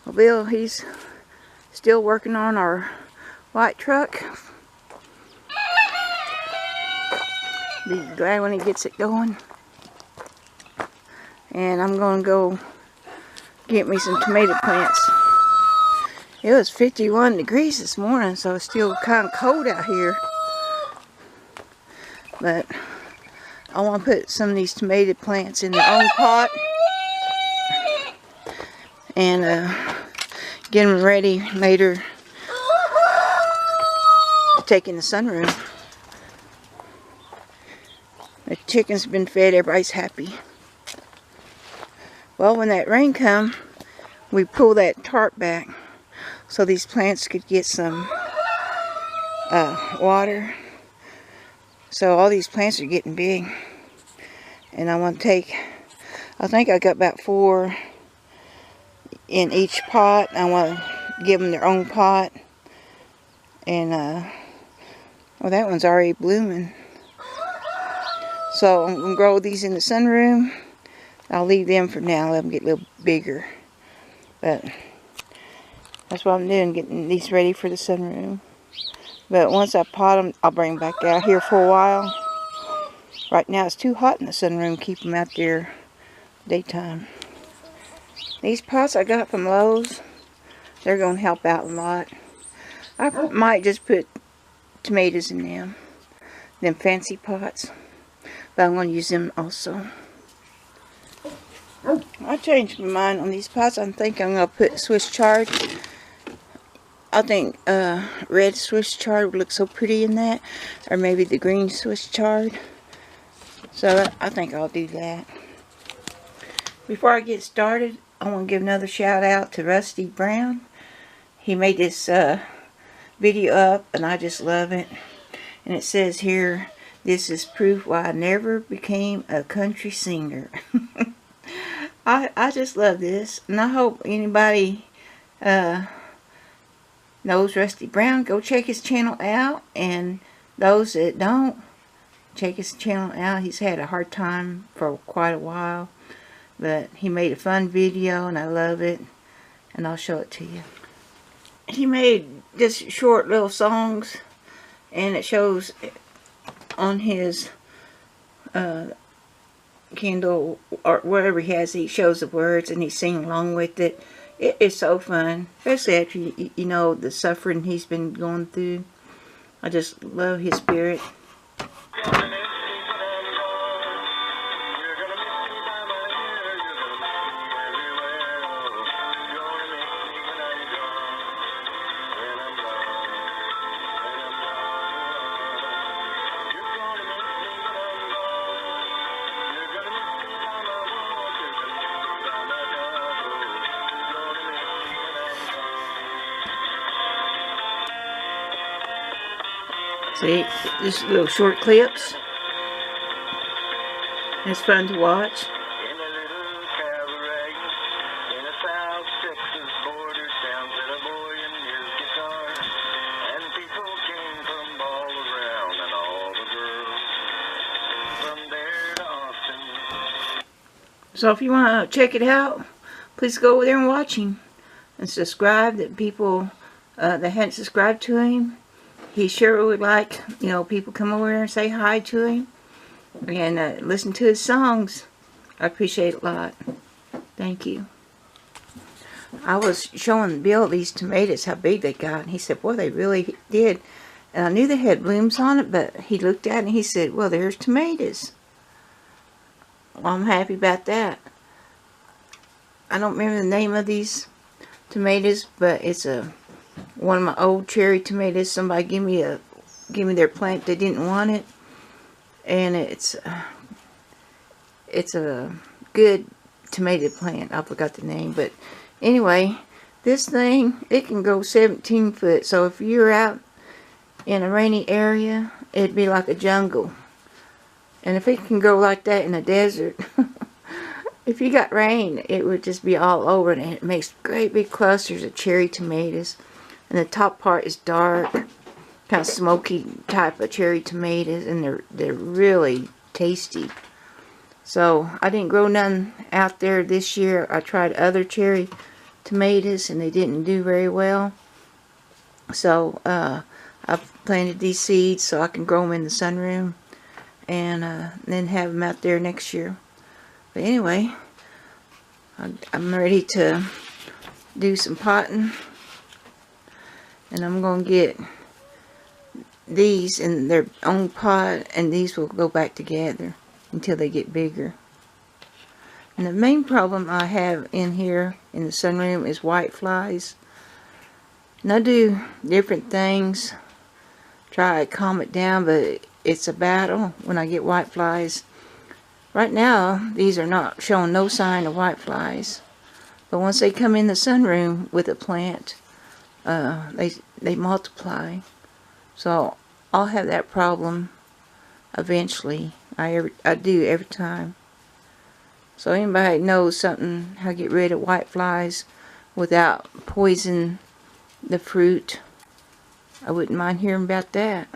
Well, Bill, he's still working on our white truck. Be glad when he gets it going. And I'm going to go get me some tomato plants. It was 51 degrees this morning, so it's still kind of cold out here. But I want to put some of these tomato plants in their own pot and get them ready later to take in the sunroom. The chicken's been fed, everybody's happy. Well, when that rain come, we pull that tarp back so these plants could get some water. So all these plants are getting big. And I want to take, I think I got about 4 in each pot. I want to give them their own pot. And, well, that one's already blooming. So I'm going to grow these in the sunroom. I'll leave them for now, let them get a little bigger. But that's what I'm doing, getting these ready for the sunroom. But once I pot them, I'll bring them back out here for a while. Right now it's too hot in the sunroom, keep them out there daytime. These pots I got from Lowe's, they're going to help out a lot. I might just put tomatoes in them fancy pots. But I'm going to use them also. I changed my mind on these pots. I think I'm going to put Swiss chard. I think red Swiss chard would look so pretty in that. Or maybe the green Swiss chard. So I think I'll do that. Before I get started, I want to give another shout out to Rusty Brown. He made this video up and I just love it. And it says here, "This is proof why I never became a country singer." I just love this, and I hope anybody knows Rusty Brown. Go check his channel out, and those that don't, check his channel out. He's had a hard time for quite a while, but he made a fun video, and I love it, and I'll show it to you. He made just short little songs, and it shows on his Kindle or wherever he has, he shows the words and he's singing along with it. It is so fun, especially after you know the suffering he's been going through. I just love his spirit. See, just little short clips. It's fun to watch. In a little cabaret in a South Texas border town, that a boy and his guitar, and people came from all around, and all the girls from there to Austin. So if you want to check it out, please go over there and watch him and subscribe. That people that hadn't subscribed to him, he sure would like, you know, people come over there and say hi to him and listen to his songs. I appreciate it a lot. Thank you. I was showing Bill these tomatoes, how big they got, and he said, "Boy, they really did." And I knew they had blooms on it, but he looked at it and he said, "Well, there's tomatoes." Well, I'm happy about that. I don't remember the name of these tomatoes, but it's one of my old cherry tomatoes. Somebody give me their plant. They didn't want it, and it's a good tomato plant. I forgot the name, but anyway, this thing, it can go 17 foot. So if you're out in a rainy area, it'd be like a jungle. And if it can go like that in a desert, if you got rain, it would just be all over, and it makes great big clusters of cherry tomatoes. And the top part is dark, kind of smoky type of cherry tomatoes, and they're really tasty. So I didn't grow none out there this year. I tried other cherry tomatoes and they didn't do very well. So I've planted these seeds so I can grow them in the sunroom and then have them out there next year. But anyway, I'm ready to do some potting, and I'm going to get these in their own pot, and these will go back together until they get bigger. And the main problem I have in here in the sunroom is white flies. And I do different things, try to calm it down, but it's a battle when I get white flies. Right now, these are not showing no sign of white flies. But once they come in the sunroom with a plant, they multiply. So I'll have that problem eventually. I do every time. So anybody knows something how to get rid of white flies without poisoning the fruit, I wouldn't mind hearing about that.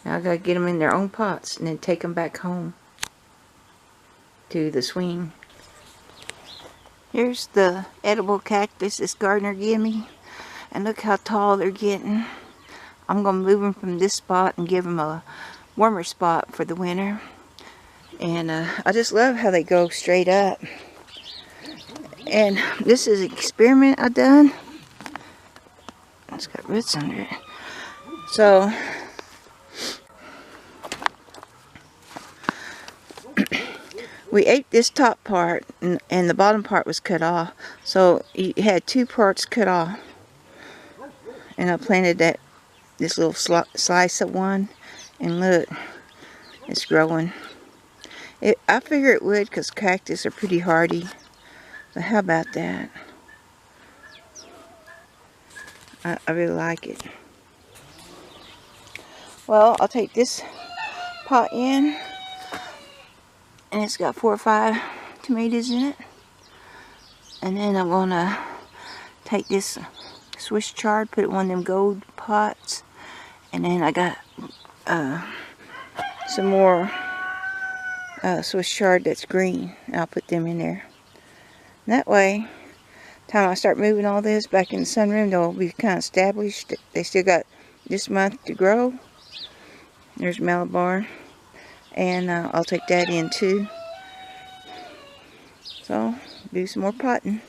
Now I gotta get them in their own pots and then take them back home to the swing. Here's the edible cactus this gardener gave me, and look how tall they're getting. I'm gonna move them from this spot and give them a warmer spot for the winter. And I just love how they go straight up. And this is an experiment I done. It's got roots under it. So we ate this top part, and the bottom part was cut off. So you had two parts cut off. And I planted this little slice of one, and look, it's growing. I figure it would, because cactus are pretty hardy. So how about that? I really like it. Well, I'll take this pot in, and it's got 4 or 5 tomatoes in it. And then I'm gonna take this Swiss chard, put it in one of them gold pots, and then I got some more Swiss chard that's green. I'll put them in there. And that way, time I start moving all this back in the sunroom, they'll be kind of established. They still got this month to grow. There's Malabar, and I'll take that in too. So do some more potting.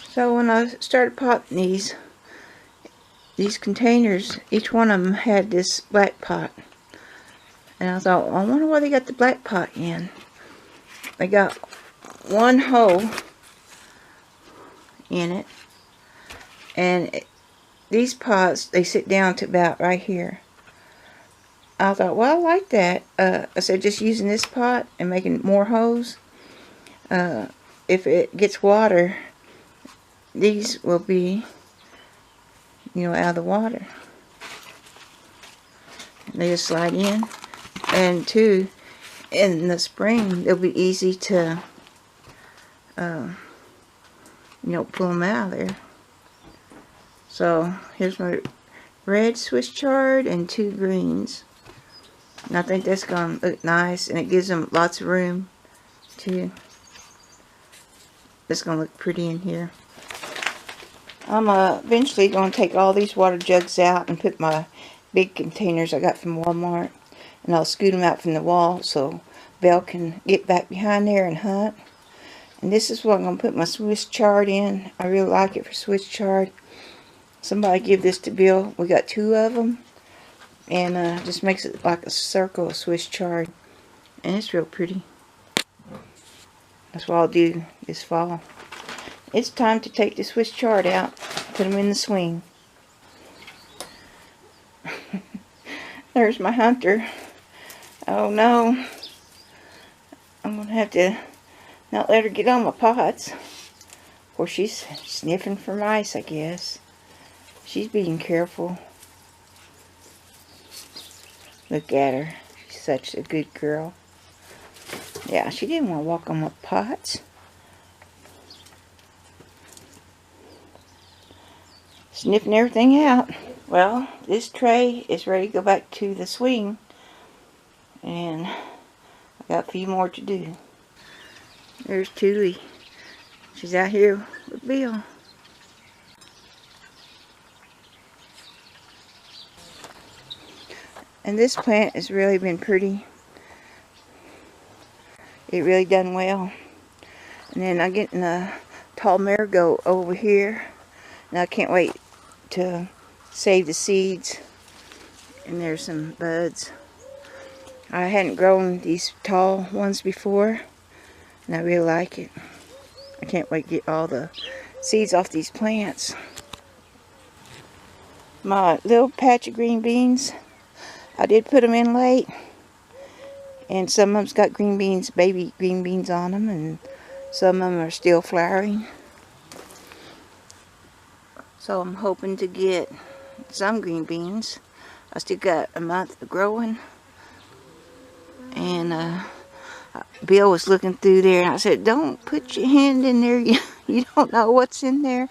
So when I started potting these containers, each one of them had this black pot. And I thought, I wonder why they got the black pot in. They got one hole in it. And these pots, they sit down to about right here. I thought, well, I like that. I said, just using this pot and making more holes. If it gets water, these will be, out of the water. They just slide in. And two, in the spring, they'll be easy to, pull them out of there. So, here's my red Swiss chard and 2 greens. And I think that's going to look nice, and it gives them lots of room, too. It's going to look pretty in here. I'm eventually going to take all these water jugs out and put my big containers I got from Walmart. And I'll scoot them out from the wall so Belle can get back behind there and hunt. And this is what I'm going to put my Swiss chard in. I really like it for Swiss chard. Somebody give this to Bill. We got 2 of them. And just makes it like a circle of Swiss chard. And it's real pretty. That's what I'll do this fall. It's time to take the Swiss chard out. Put them in the swing. There's my hunter. Oh no. I'm going to have to not let her get on my pots. Of course, she's sniffing for mice, I guess. She's being careful. Look at her. She's such a good girl. Yeah, she didn't want to walk on my pots. Sniffing everything out. Well, this tray is ready to go back to the swing. And I got a few more to do. There's Tuli. She's out here with Bill. And this plant has really been pretty. It really done well. And then I'm getting a tall marigold over here. And I can't wait to save the seeds. And there's some buds. I hadn't grown these tall ones before. And I really like it. I can't wait to get all the seeds off these plants. My little patch of green beans, I did put them in late. And some of them's got green beans, baby green beans on them. And some of them are still flowering. So I'm hoping to get some green beans. I still got a month of growing. And Bill was looking through there, and I said, don't put your hand in there. You don't know what's in there.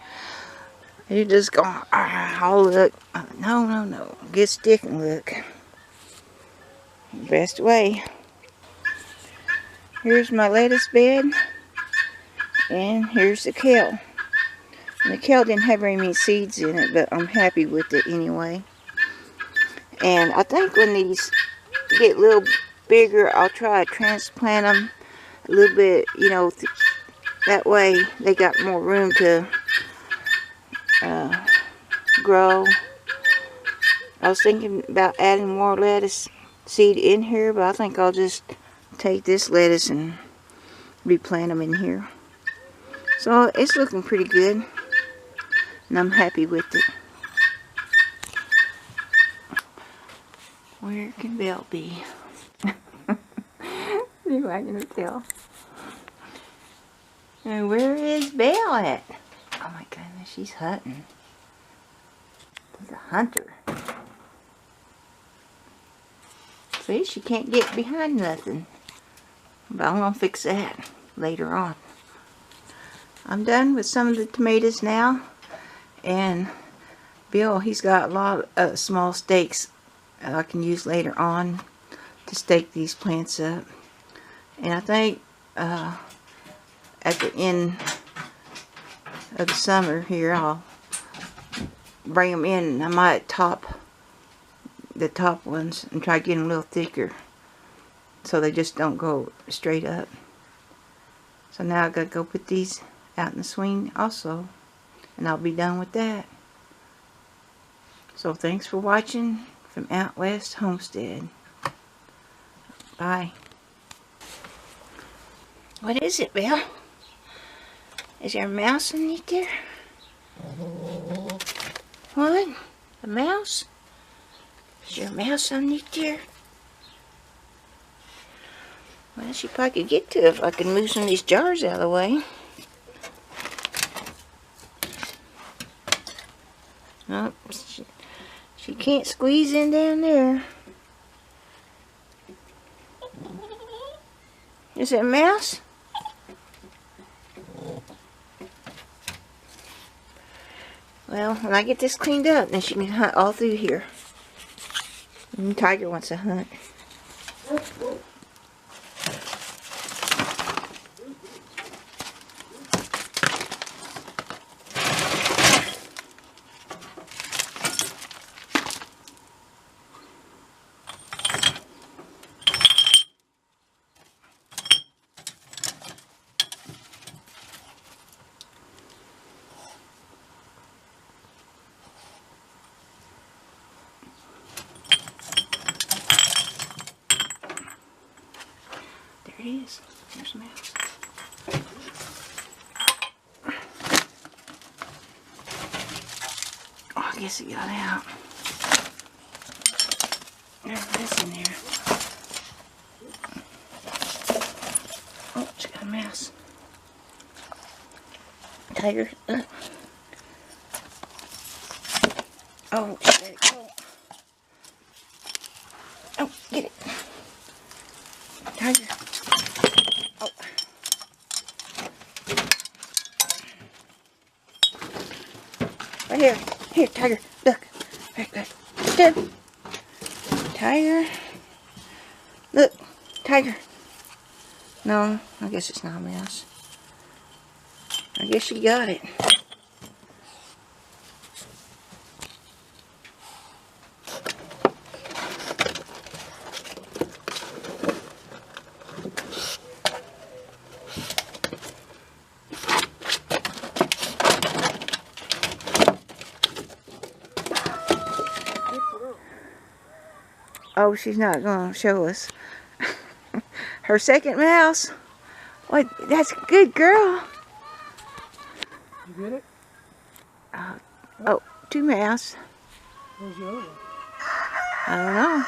And you just go, I'll look. No. Get stick and look. Best way. Here's my lettuce bed. And here's the kale. And the kale didn't have very many seeds in it, but I'm happy with it anyway. And I think when these get a little bigger, I'll try to transplant them a little bit, you know, that way they got more room to grow. I was thinking about adding more lettuce seed in here, but I think I'll just take this lettuce and replant them in here. So it's looking pretty good, and I'm happy with it. Where can Belle be? You're wagging her tail. And where is Belle at? Oh my goodness, she's hunting. She's a hunter. See, she can't get behind nothing. But I'm going to fix that later on. I'm done with some of the tomatoes now. And Bill, he's got a lot of small stakes I can use later on to stake these plants up. And I think at the end of the summer here, I'll bring them in, and I might top the top ones and try to get them a little thicker so they just don't go straight up. So now I gotta go put these out in the swing also, and I'll be done with that. So thanks for watching from Out West Homestead. Bye. What is it, Bill? Is there a mouse underneath there? What? A mouse? Is there a mouse underneath there? Well, she probably could get to it if I can move some of these jars out of the way. Nope, she can't squeeze in down there. Is it a mouse? Well, when I get this cleaned up, then she can hunt all through here. And Tiger wants to hunt. There it is. There's a mouse. Oh, I guess it got out. There's this in there. Oh, she got a mouse. Tiger. Oh, she let it go. Oh, get it. Tiger. Oh. Right here. Here, Tiger. Look. Right, good. There. Tiger. Look. Tiger. No, I guess it's not a mouse. I guess she got it. Oh, she's not going to show us. Her second mouse. What? That's a good girl. You get it? Oh, two mouse. Where's the other one? I don't know.